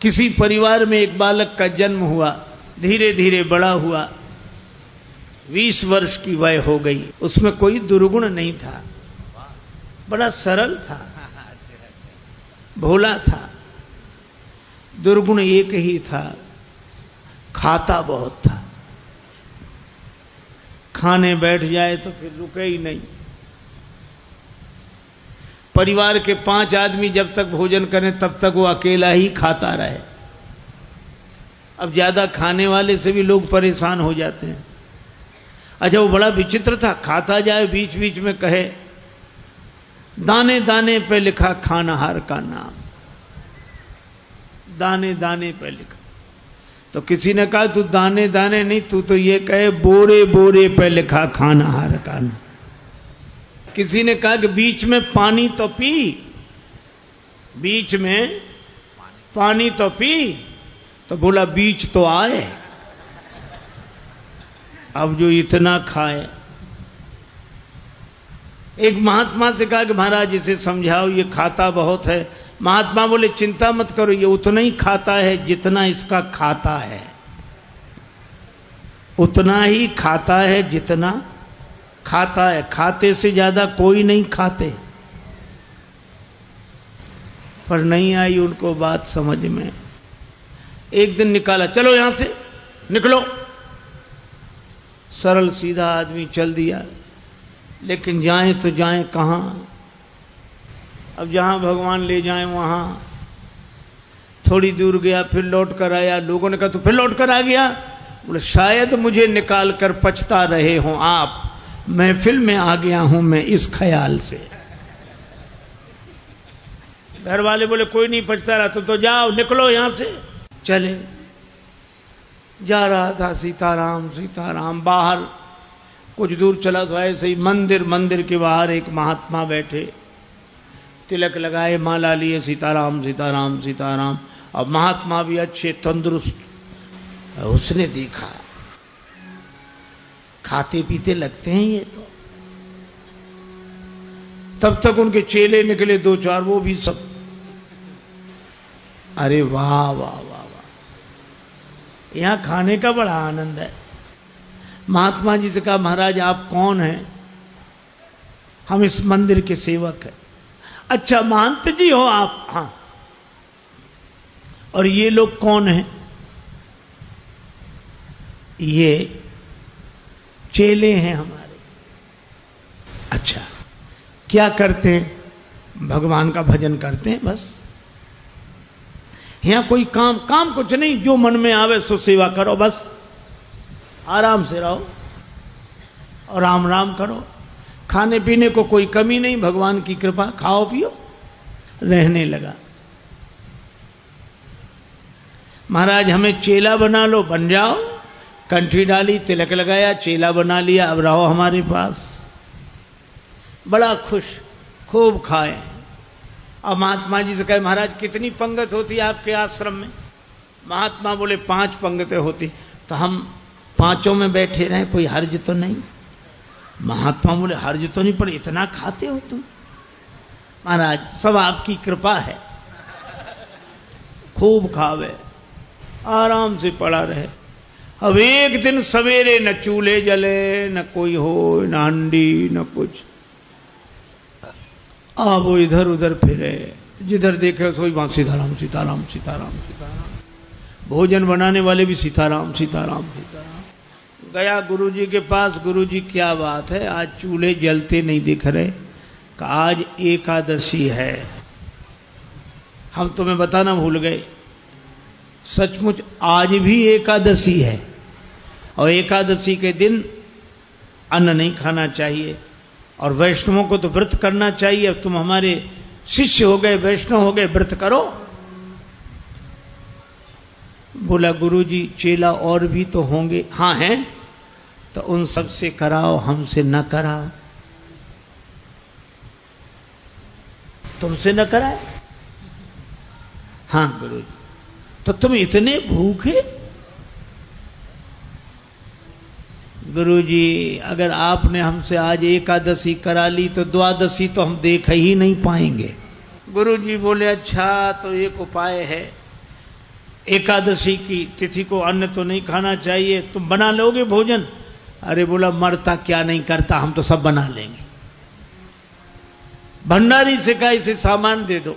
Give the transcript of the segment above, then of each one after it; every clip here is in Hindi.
किसी परिवार में एक बालक का जन्म हुआ, धीरे धीरे बड़ा हुआ, 20 वर्ष की वय हो गई। उसमें कोई दुर्गुण नहीं था, बड़ा सरल था, भोला था। दुर्गुण एक ही था, खाता बहुत था। खाने बैठ जाए तो फिर रुके ही नहीं। परिवार के 5 आदमी जब तक भोजन करें तब तक वो अकेला ही खाता रहे। अब ज्यादा खाने वाले से भी लोग परेशान हो जाते हैं। अच्छा, वो बड़ा विचित्र था, खाता जाए बीच बीच में कहे दाने दाने पे लिखा खानाहार का नाम, दाने दाने पे लिखा। तो किसी ने कहा तू दाने दाने नहीं, तू तो ये कहे बोरे बोरे पे लिखा खानाहार का नाम। किसी ने कहा कि बीच में पानी तो पी, बीच में पानी तो पी, तो बोला बीच तो आए। अब जो इतना खाए। एक महात्मा से कहा कि महाराज इसे समझाओ, ये खाता बहुत है। महात्मा बोले चिंता मत करो, ये उतना ही खाता है जितना इसका खाता है, उतना ही खाता है जितना खाता है। खाते से ज्यादा कोई नहीं खाते। पर नहीं आई उनको बात समझ में। एक दिन निकाला, चलो यहां से निकलो। सरल सीधा आदमी चल दिया, लेकिन जाएं तो जाएं कहां। अब जहां भगवान ले जाएं वहां। थोड़ी दूर गया, फिर लौट कर आया। लोगों ने कहा तू फिर लौट कर आ गया? बोले शायद मुझे निकाल कर पछता रहे हो आप, महफिल में आ गया हूं मैं इस ख्याल से। घर वाले बोले कोई नहीं पछता रहा, तो जाओ निकलो यहां से। चले, जा रहा था सीताराम सीताराम। बाहर कुछ दूर चला तो ऐसे ही मंदिर के बाहर एक महात्मा बैठे, तिलक लगाए, माला लिए, सीताराम सीताराम सीताराम। अब महात्मा भी अच्छे तंदुरुस्त। उसने देखा खाते पीते लगते हैं ये तो। तब तक उनके चेले निकले 2-4, वो भी सब। अरे वाह वाह वाह वाह, यहां खाने का बड़ा आनंद है। महात्मा जी से कहा महाराज आप कौन हैं? हम इस मंदिर के सेवक हैं। अच्छा महंत जी हो आप? हाँ। और ये लोग कौन हैं? ये चेले हैं हमारे। अच्छा, क्या करते हैं? भगवान का भजन करते हैं बस। यहां कोई काम कुछ नहीं, जो मन में आवे सो सेवा करो बस। आराम से रहो और राम राम करो। खाने पीने को कोई कमी नहीं, भगवान की कृपा, खाओ पियो। रहने लगा। महाराज हमें चेला बना लो, बन जाओ। कंठी डाली, तिलक लगाया, चेला बना लिया, अब रहो हमारे पास। बड़ा खुश, खूब खाए। अब महात्मा जी से कहे महाराज कितनी पंगत होती है आपके आश्रम में? महात्मा बोले 5 पंगतें होती। तो हम 5 में बैठे रहे, कोई हर्ज तो नहीं? महात्मा बोले हर्ज तो नहीं, पर इतना खाते हो तुम? महाराज सब आपकी कृपा है। खूब खावे, आराम से पड़ा रहे। अब एक दिन सवेरे न चूल्हे जले, न कोई हो, न हंडी, न कुछ। अब वो इधर उधर फिरे, जिधर देखे सोई वहां सीताराम सीताराम सीताराम सीताराम। भोजन बनाने वाले भी सीताराम सीताराम सीताराम। गया गुरुजी के पास, गुरुजी क्या बात है, आज चूल्हे जलते नहीं दिख रहे? आज एकादशी है। हम तुम्हें बताना भूल गए, सचमुच आज भी एकादशी है। और एकादशी के दिन अन्न नहीं खाना चाहिए, और वैष्णवों को तो व्रत करना चाहिए। अब तुम हमारे शिष्य हो गए, वैष्णव हो गए, व्रत करो। बोला गुरुजी चेला और भी तो होंगे? हाँ हैं। तो उन सब से कराओ, हमसे न कराओ। तुमसे न कराए? हाँ गुरुजी। तो तुम इतने भूखे? गुरुजी अगर आपने हमसे आज एकादशी करा ली तो द्वादशी तो हम देख ही नहीं पाएंगे। गुरुजी बोले अच्छा तो एक उपाय है, एकादशी की तिथि को अन्न तो नहीं खाना चाहिए, तुम बना लोगे भोजन? अरे बोला मरता क्या नहीं करता, हम तो सब बना लेंगे। भंडारी से कहा इसे सामान दे दो,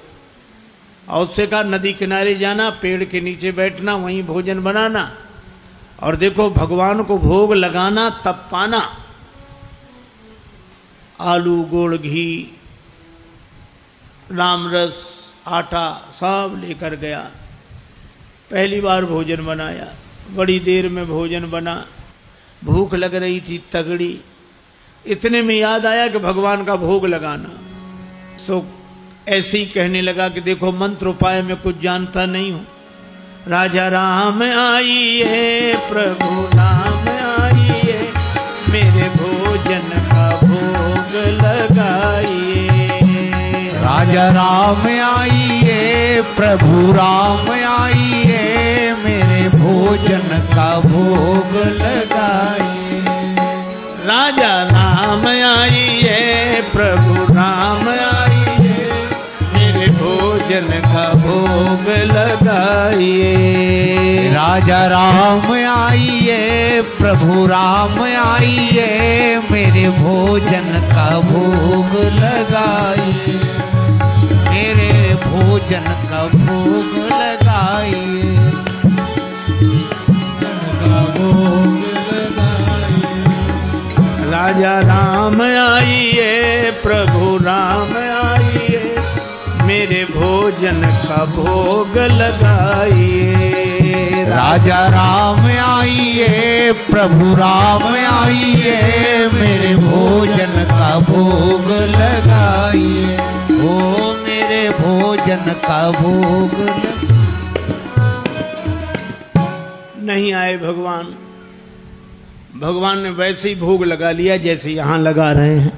और उससे कहा नदी किनारे जाना, पेड़ के नीचे बैठना, वहीं भोजन बनाना, और देखो भगवान को भोग लगाना तब पाना। आलू, गुड़, घी, रामरस, आटा सब लेकर गया। पहली बार भोजन बनाया, बड़ी देर में भोजन बना, भूख लग रही थी तगड़ी। इतने में याद आया कि भगवान का भोग लगाना। सो ऐसे ही कहने लगा कि देखो मंत्र उपाय में कुछ जानता नहीं हूं। राजा राम आइए, प्रभु राम आइए, मेरे भोजन का भोग लगाइए। राजा राम आइए, प्रभु राम आइए, मेरे भोजन का भोग लगाइए। राजा राम आइए, प्रभु राम आइए, मेरे भोजन का भोग लगाइए। राजा राम आइए, प्रभु राम आइए, मेरे भोजन का भोग लगाइए। मेरे भोजन का भोग लगाइए। राजा राम आइए, प्रभु राम आइए, मेरे भोजन का भोग लगाइए। राजा राम आइए, प्रभु राम आइए, मेरे भोजन का भोग लगाइए। ओ मेरे भोजन का भोग नहीं आए भगवान। भगवान ने वैसे ही भोग लगा लिया जैसे यहां लगा रहे हैं,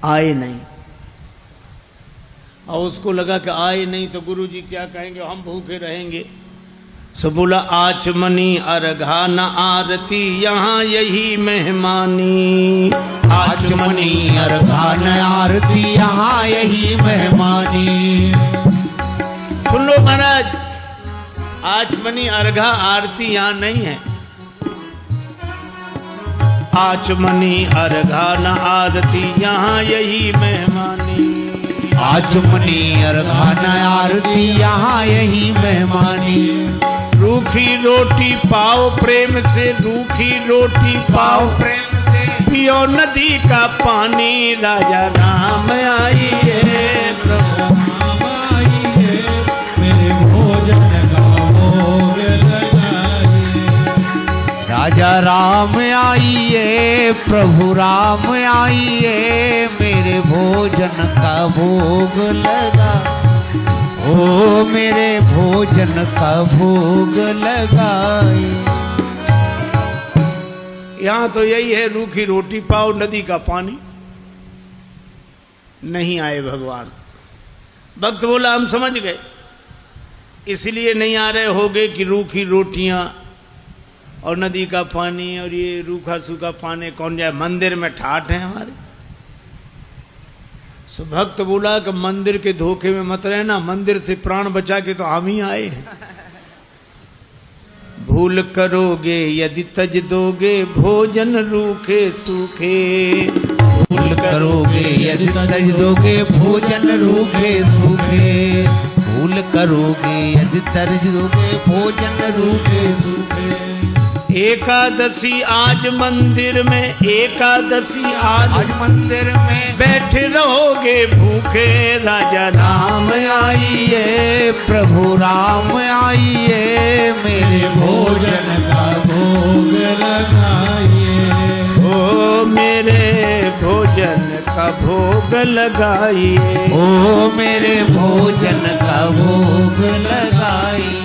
आए नहीं। और उसको लगा कि आए नहीं तो गुरुजी क्या कहेंगे, हम भूखे रहेंगे। सो बोला आचमनी अर्घा न आरती, यहां यही मेहमानी। आचमनी अर्घा न आरती, यहां यही मेहमानी। सुन लो महाराज, आचमनी अर्घा आरती यहां नहीं है। आचमनी अर्घा न आरती, यहां यही मेहमानी। आचमनी अर्घा न आरती, यहां यही मेहमानी। रूखी रोटी पाओ प्रेम से, रूखी रोटी पाओ प्रेम से, पियो नदी का पानी। राजा राम आइए, प्रभु राम आइए, मेरे भोजन का भोग लगाइए। राजा राम आइए, प्रभु राम आइए, मेरे भोजन का भोग लगा। ओ मेरे भोजन का भोग लगाए। यहां तो यही है, रूखी रोटी पाओ नदी का पानी। नहीं आए भगवान। भक्त बोला हम समझ गए, इसलिए नहीं आ रहे होगे कि रूखी रोटियां और नदी का पानी और ये रूखा सूखा पानी कौन जाए, मंदिर में ठाठ है हमारे। सो भक्त बोला कि मंदिर के धोखे में मत रहना, मंदिर से प्राण बचा के तो हम ही आए हैं। भूल करोगे यदि तज दोगे, भोजन रूखे सूखे। भूल करोगे यदि तज दोगे, भोजन रूखे सूखे। भूल करोगे यदि तज दोगे, भोजन रूखे सूखे। एकादशी आज मंदिर में, एकादशी आज मंदिर में, बैठे रहोगे भूखे। राजा राम आइए, प्रभु राम आइए, मेरे भोजन का भोग लगाइए। ओ मेरे भोजन का भोग लगाइए। ओ मेरे भोजन का भोग लगाइए।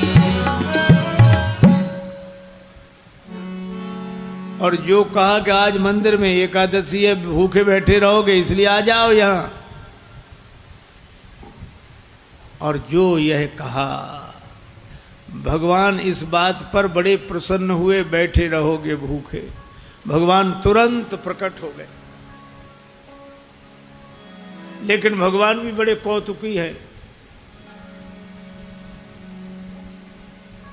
और जो कहा कि आज मंदिर में एकादशी है, भूखे बैठे रहोगे इसलिए आ जाओ यहां, और जो यह कहा, भगवान इस बात पर बड़े प्रसन्न हुए, बैठे रहोगे भूखे। भगवान तुरंत प्रकट हो गए। लेकिन भगवान भी बड़े कौतुकी है।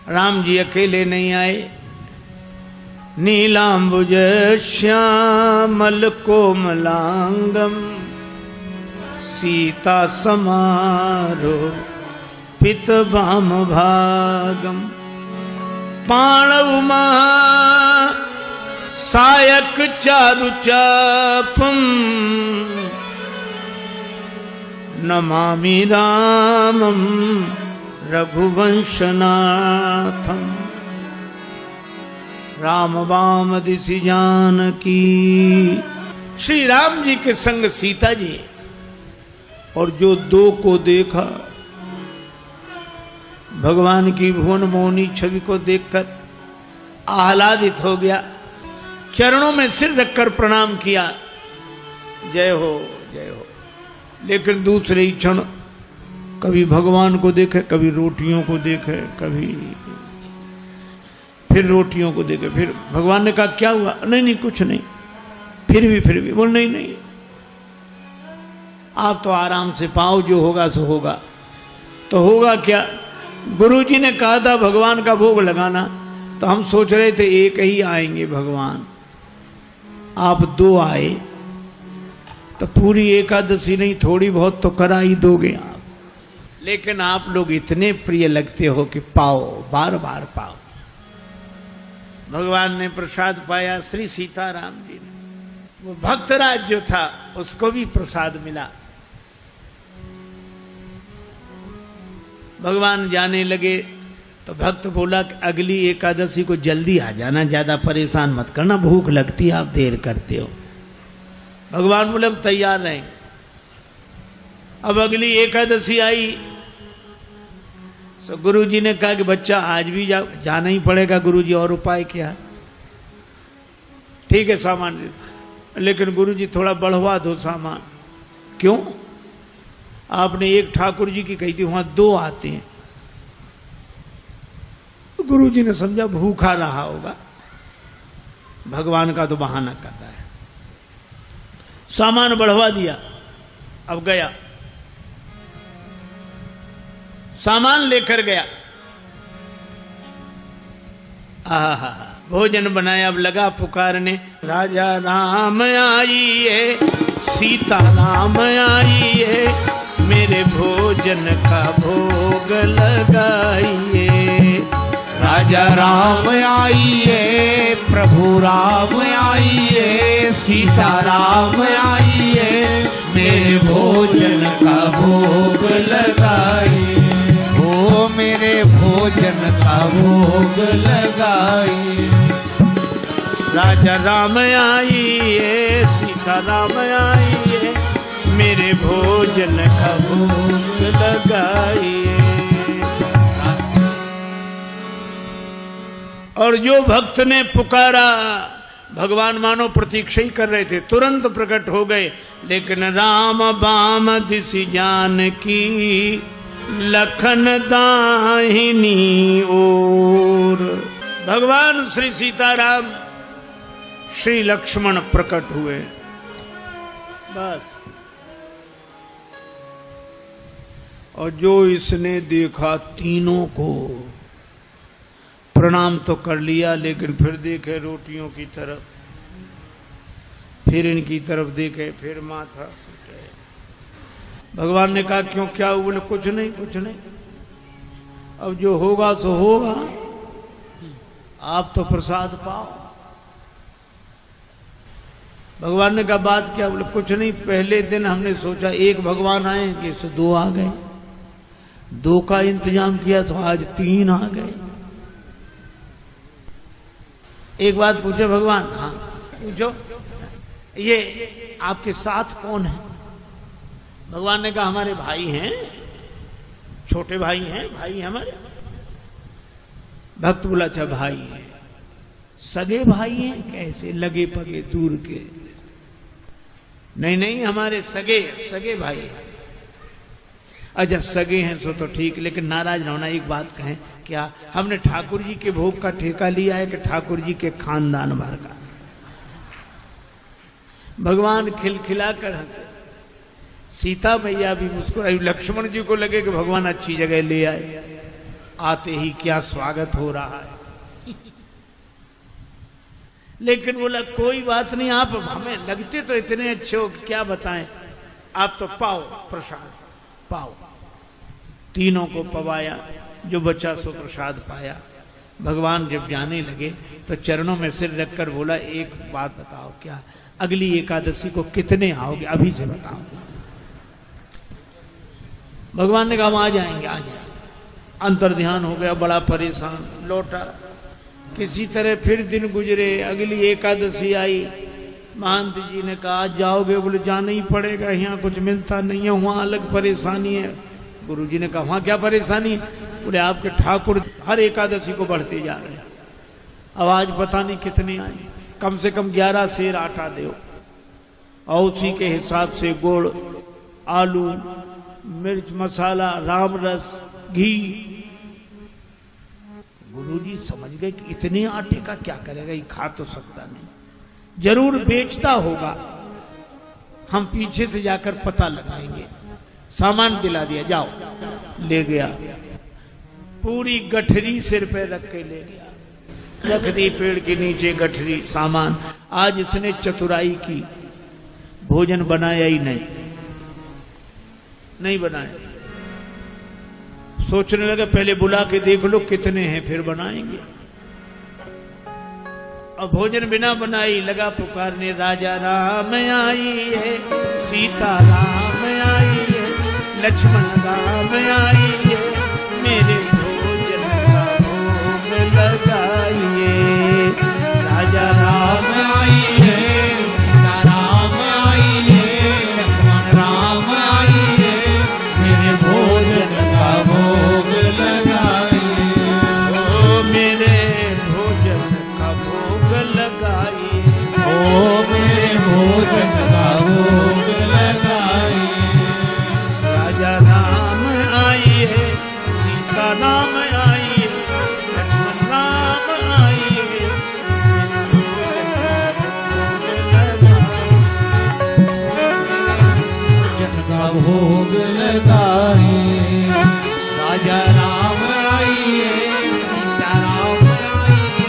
राम जी अकेले नहीं आए, नीलांबुज श्यामल कोमलांगम सीता समारो पित भाम भागम पाणव महा सायक चारु चापम नमामि रामम रघुवंशनाथम। राम वाम दिशि जानकी, श्री राम जी के संग सीता जी, और जो दो को देखा, भगवान की भुवन मोहनी छवि को देखकर आह्लादित हो गया, चरणों में सिर रखकर प्रणाम किया, जय हो जय हो। लेकिन दूसरे ही क्षण कभी भगवान को देखे, कभी रोटियों को देखे, कभी फिर रोटियों को देखे। फिर भगवान ने कहा क्या हुआ? नहीं नहीं कुछ नहीं। फिर भी बोल नहीं नहीं, आप तो आराम से पाओ, जो होगा सो होगा। तो होगा क्या? गुरुजी ने कहा था भगवान का भोग लगाना, तो हम सोच रहे थे एक ही आएंगे भगवान, आप दो आए, तो पूरी एकादशी नहीं थोड़ी बहुत तो करा ही दोगे आप। लेकिन आप लोग इतने प्रिय लगते हो कि पाओ, बार बार पाओ। भगवान ने प्रसाद पाया, श्री सीताराम जी ने। वो भक्तराज जो था उसको भी प्रसाद मिला। भगवान जाने लगे तो भक्त बोला कि अगली एकादशी को जल्दी आ जाना, ज्यादा परेशान मत करना, भूख लगती है, आप देर करते हो। भगवान बोले हम तैयार रहेंगे। अब अगली एकादशी आई तो गुरुजी ने कहा कि बच्चा आज भी जाना ही पड़ेगा गुरुजी, और उपाय क्या? ठीक है सामान, लेकिन गुरुजी थोड़ा बढ़वा दो सामान। क्यों? आपने एक ठाकुर जी की कही थी, वहां दो आते हैं। गुरुजी ने समझा भूखा रहा होगा, भगवान का तो बहाना कर रहा है। सामान बढ़वा दिया। अब गया, सामान लेकर गया, आहा भोजन बनाया। अब लगा पुकारने, राजा राम आइए, सीता राम आइए, मेरे भोजन का भोग लगाइए। राजा राम आइए, प्रभु राम आइए, सीता राम आइए, मेरे भोजन का भोग लगाइए। ओ मेरे भोजन का भोग लगाइए। राजा राम आइए, सीता राम आइए, मेरे भोजन का भोग लगाइए। और जो भक्त ने पुकारा, भगवान मानो प्रतीक्षा ही कर रहे थे, तुरंत प्रकट हो गए। लेकिन राम बाम दिशि जानकी, लखन दाहिनी ओर। भगवान श्री सीताराम, श्री लक्ष्मण प्रकट हुए। बस। और जो इसने देखा, तीनों को प्रणाम तो कर लिया, लेकिन फिर देखे रोटियों की तरफ, फिर इनकी तरफ देखे, फिर माथा। भगवान ने कहा क्यों, क्या हुआ? बोले कुछ नहीं कुछ नहीं, अब जो होगा सो होगा, आप तो प्रसाद पाओ। भगवान ने कहा बात क्या? बोले कुछ नहीं, पहले दिन हमने सोचा एक भगवान आएंगे, सो दो आ गए, दो का इंतजाम किया तो आज तीन आ गए। एक बात पूछे भगवान? हाँ पूछो। ये आपके साथ कौन है? भगवान ने कहा हमारे भाई हैं, छोटे भाई हैं, भाई हमारे। भक्त बोला अच्छा भाई हैं, सगे भाई हैं? कैसे? लगे पगे दूर के? नहीं नहीं, हमारे सगे भाई हैं। अच्छा सगे हैं सो तो ठीक, लेकिन नाराज न होना, एक बात कहें, क्या हमने ठाकुर जी के भोग का ठेका लिया है कि ठाकुर जी के खानदान भर का? भगवान खिलखिलाकर हंसे। सीता मैया भी मुस्कुराई। लक्ष्मण जी को लगे कि भगवान अच्छी जगह ले आए। आते ही क्या स्वागत हो रहा है। लेकिन बोला कोई बात नहीं, आप हमें लगते तो इतने अच्छे हो, क्या बताएं, आप तो पाओ प्रसाद पाओ। तीनों को पवाया, जो बचा सो प्रसाद पाया। भगवान जब जाने लगे तो चरणों में सिर रखकर बोला, एक बात बताओ, क्या अगली एकादशी को कितने आओगे, अभी से बताओ। भगवान ने कहा हम आ जाएंगे, आ जाएंगे। अंतर ध्यान हो गया, बड़ा परेशान, लौटा। किसी तरह फिर दिन गुजरे, अगली एकादशी आई। महंत जी ने कहा आज जाओगे? बोले जाना ही पड़ेगा, यहाँ कुछ मिलता नहीं है, वहां अलग परेशानी है। गुरु जी ने कहा वहां क्या परेशानी है? बोले आपके ठाकुर हर एकादशी को बढ़ते जा रहे हैं, अब आज पता नहीं कितने आए, कम से कम 11 सेर आटा दो, और उसी के हिसाब से गुड़, आलू, मिर्च मसाला, राम रस, घी। गुरुजी समझ गए कि इतने आटे का क्या करेगा, ये खा तो सकता नहीं, जरूर बेचता होगा, हम पीछे से जाकर पता लगाएंगे। सामान दिला दिया, जाओ। ले गया, पूरी गठरी सिर पे रख के ले गया, रख दी पेड़ के नीचे गठरी, सामान। आज इसने चतुराई की, भोजन बनाया ही नहीं बनाया। सोचने लगा पहले बुला के देख लो कितने हैं, फिर बनाएंगे। और भोजन बिना बनाई लगा पुकारने, राजा राम आई है, सीता राम आई है, लक्ष्मण राम आई है, मेरे भोजन का भोग लगाइए। राजा राम आई है, सीता राम आई है, लक्ष्मण राम आई है, मेरे भोजन का भोग लगाइए। ओ मेरे भोजन का भोग लगाइए, ओ मेरे भोजन का भोग लगाइए। राजा राम आई है, सीता राम आई है, लक्ष्मण राम आई है, भोजन का भोग लगाइए। राजा राम आई है, सीता राम आई है,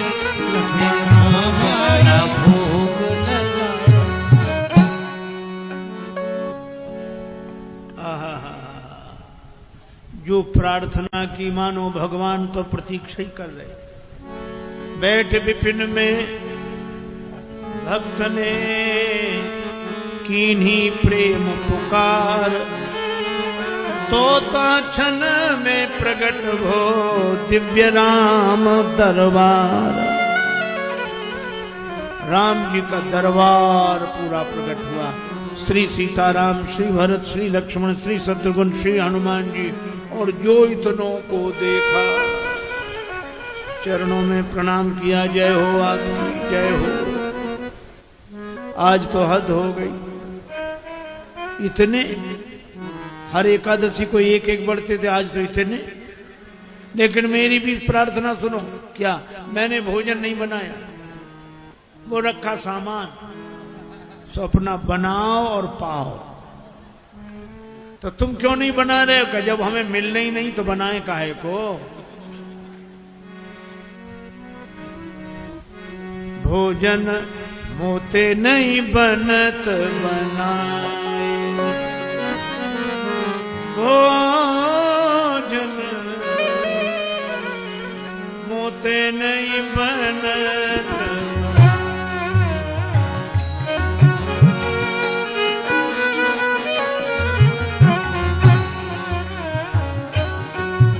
लक्ष्मण राम आई है, भोग लगाइए। जो प्रार्थना की मानो भगवान तो प्रतीक्षा ही कर रहे। बैठ विपिन में भक्त ने कीन्ही प्रेम पुकार, तोता क्षण में प्रकट हो दिव्य राम दरबार। राम जी का दरबार पूरा प्रकट हुआ। श्री सीताराम, श्री भरत, श्री लक्ष्मण, श्री शत्रुघ्न, श्री हनुमान जी, और जो इतनों को देखा चरणों में प्रणाम किया, जय हो आपकी, जय हो। आज तो हद हो गई, इतने हर एकादशी को एक एक बढ़ते थे, आज तो इतने। लेकिन मेरी भी प्रार्थना सुनो, क्या मैंने भोजन नहीं बनाया, वो रखा सामान, सो अपना बनाओ और पाओ। तो तुम क्यों नहीं बना रहे हो? जब हमें मिलने ही नहीं तो बनाए काहे को? भोजन मोते नहीं बनत बनाए, भोजन मोते नहीं बनत।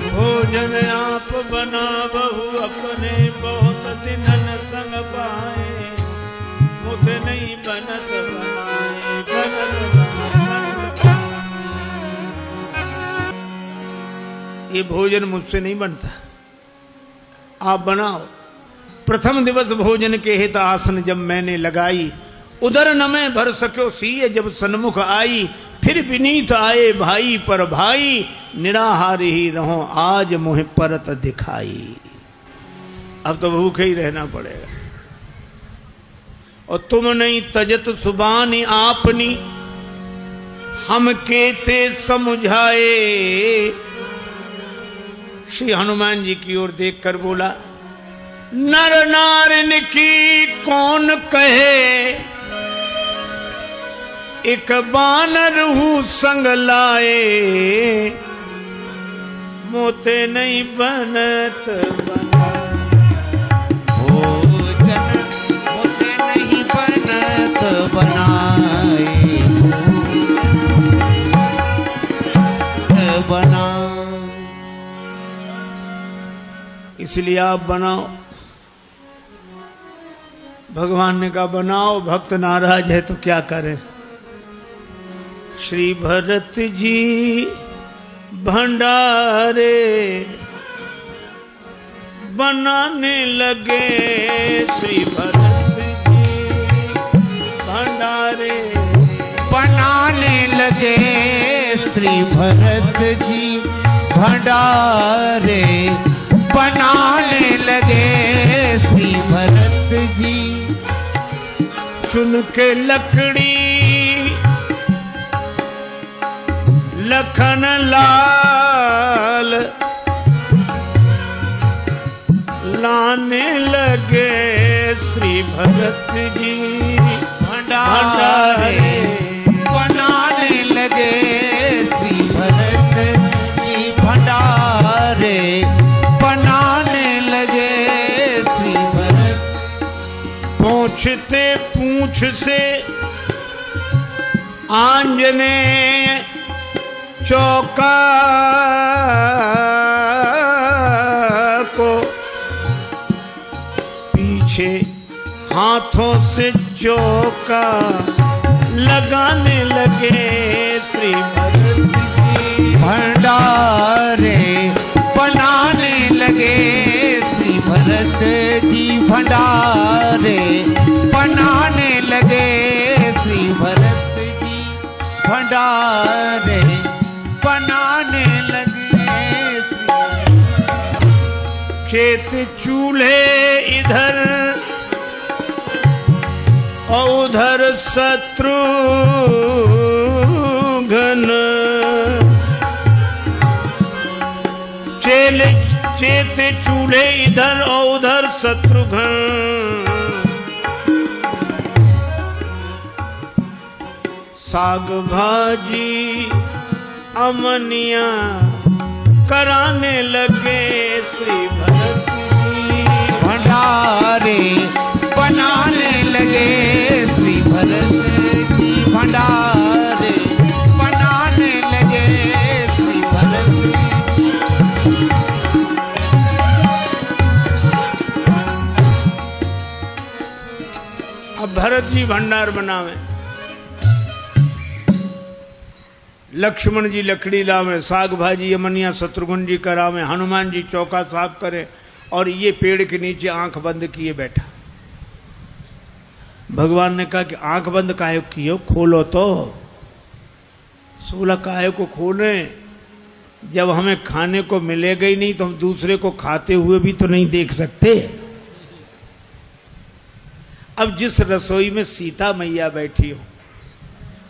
भोजन आप बना बहु अपने, बहुत दिनन संग पाए, मुझे नहीं बनत बनाए, बनत बनाए। ये भोजन मुझसे नहीं बनता, आप बनाओ। प्रथम दिवस भोजन के हित आसन जब मैंने लगाई, उधर न मैं भर सक्यो सीय जब सन्मुख आई। फिर विनीत आए भाई पर भाई, निराहार ही रहो आज मुझे परत दिखाई। अब तो भूखे ही रहना पड़ेगा। और तुम नहीं तजत सुबानी आपनी, हम केते समझाए। श्री हनुमान जी की ओर देखकर बोला, नर नारिन की कौन कहे, एक बानर हूं संग लाए, मोते नहीं बनत बना। भोजन मोते नहीं बनत बनाए, बना। इसलिए आप बनाओ। भगवान ने कहा बनाओ, भक्त नाराज है तो क्या करें। श्री भरत जी भंडारे बनाने लगे, श्री भरत जी भंडारे बनाने लगे, श्री भरत जी भंडारे बनाने लगे, श्री भरत जी। चुन के लकड़ी लखन लाल लाने लगे, श्री भरत जी भंडारे बनाने लगे, श्री भरत जी भंडारे बनाने लगे, श्री भरत। पूछते पूछ से आंजनेय चौका को, पीछे हाथों से चौका लगाने लगे, श्री भरत जी भंडारे बनाने लगे, श्री भरत जी भंडारे बनाने लगे, श्री भरत जी भंडारे बनाने लगे। चेत चूल्हे इधर और उधर शत्रुघ्न, चेत चूल्हे इधर और उधर शत्रुघ्न, साग भाजी अमनिया कराने लगे, श्री भरत जी भंडारे बनाने लगे, श्री भरत जी भंडारे बनाने लगे, श्री भरत जी। अब भरत जी भंडार बनावे, लक्ष्मण जी लकड़ी लावे, साग भाजी अमनिया शत्रुघ्न जी करावे, हनुमान जी चौका साफ करे, और ये पेड़ के नीचे आंख बंद किए बैठा। भगवान ने कहा कि आंख बंद काहे किए, खोलो तो। सोलह काहे को खोले, जब हमें खाने को मिलेगा ही नहीं तो हम दूसरे को खाते हुए भी तो नहीं देख सकते। अब जिस रसोई में सीता मैया बैठी हो,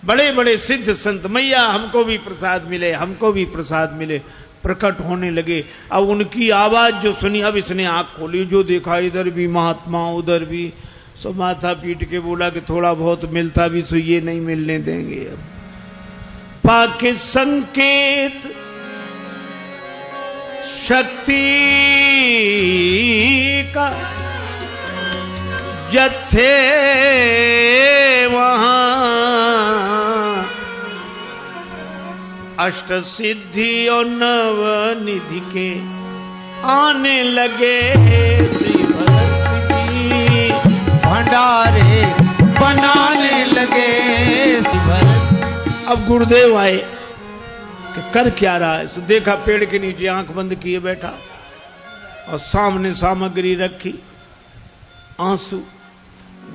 बड़े बड़े सिद्ध संत, मैया हमको भी प्रसाद मिले, हमको भी प्रसाद मिले, प्रकट होने लगे। अब उनकी आवाज जो सुनी, अब इसने आंख खोली, जो देखा इधर भी महात्मा उधर भी, सो माथा पीट के बोला कि थोड़ा बहुत मिलता भी सो ये नहीं मिलने देंगे। अब पाके संकेत शक्ति का जत्थे वहां अष्ट सिद्धि और नव निधि के आने लगे, श्री भरत जी भंडारे बनाने लगे, श्री भरत। अब गुरुदेव आए कि कर क्या रहा है। तो देखा पेड़ के नीचे आंख बंद किए बैठा और सामने सामग्री रखी, आंसू।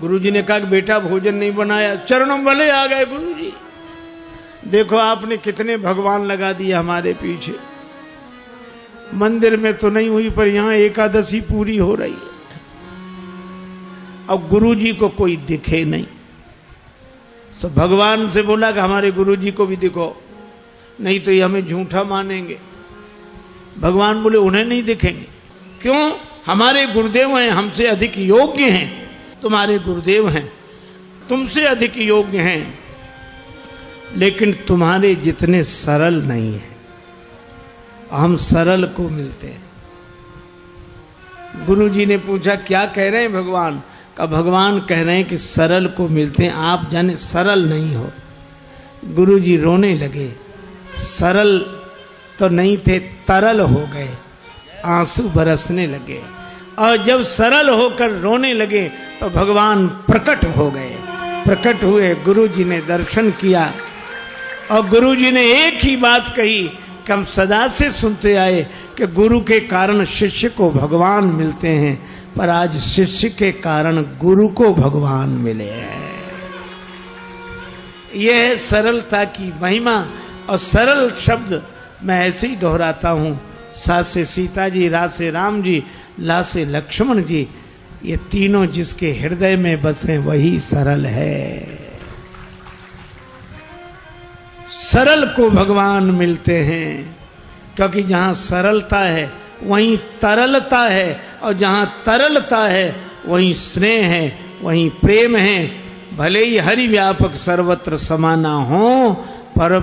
गुरुजी ने कहा कि बेटा भोजन नहीं बनाया। चरणों वाले आ गए गुरुजी, देखो आपने कितने भगवान लगा दिए हमारे पीछे। मंदिर में तो नहीं हुई पर यहां एकादशी पूरी हो रही है। अब गुरुजी को कोई दिखे नहीं, तो भगवान से बोला कि हमारे गुरुजी को भी दिखो, नहीं तो ये हमें झूठा मानेंगे। भगवान बोले उन्हें नहीं दिखेंगे। क्यों? हमारे गुरुदेव हैं, हमसे अधिक योग्य हैं। तुम्हारे गुरुदेव हैं, तुमसे अधिक योग्य हैं, लेकिन तुम्हारे जितने सरल नहीं है। हम सरल को मिलते हैं। गुरु जी ने पूछा क्या कह रहे हैं भगवान? का भगवान कह रहे हैं कि सरल को मिलते हैं, आप जाने सरल नहीं हो। गुरु जी रोने लगे। सरल तो नहीं थे, तरल हो गए, आंसू बरसने लगे। और जब सरल होकर रोने लगे तो भगवान प्रकट हो गए। प्रकट हुए, गुरु जी ने दर्शन किया और गुरु जी ने एक ही बात कही कि हम सदा से सुनते आए कि गुरु के कारण शिष्य को भगवान मिलते हैं, पर आज शिष्य के कारण गुरु को भगवान मिले हैं। यह है सरलता की महिमा। और सरल शब्द मैं ऐसे ही दोहराता हूं। सा से सीता जी, रा से राम जी, ला से लक्ष्मण जी, ये तीनों जिसके हृदय में बसे वही सरल है। सरल को भगवान मिलते हैं, क्योंकि जहां सरलता है वहीं तरलता है, और जहां तरलता है वहीं स्नेह है, वहीं प्रेम है। भले ही हरि व्यापक सर्वत्र समाना हो, पर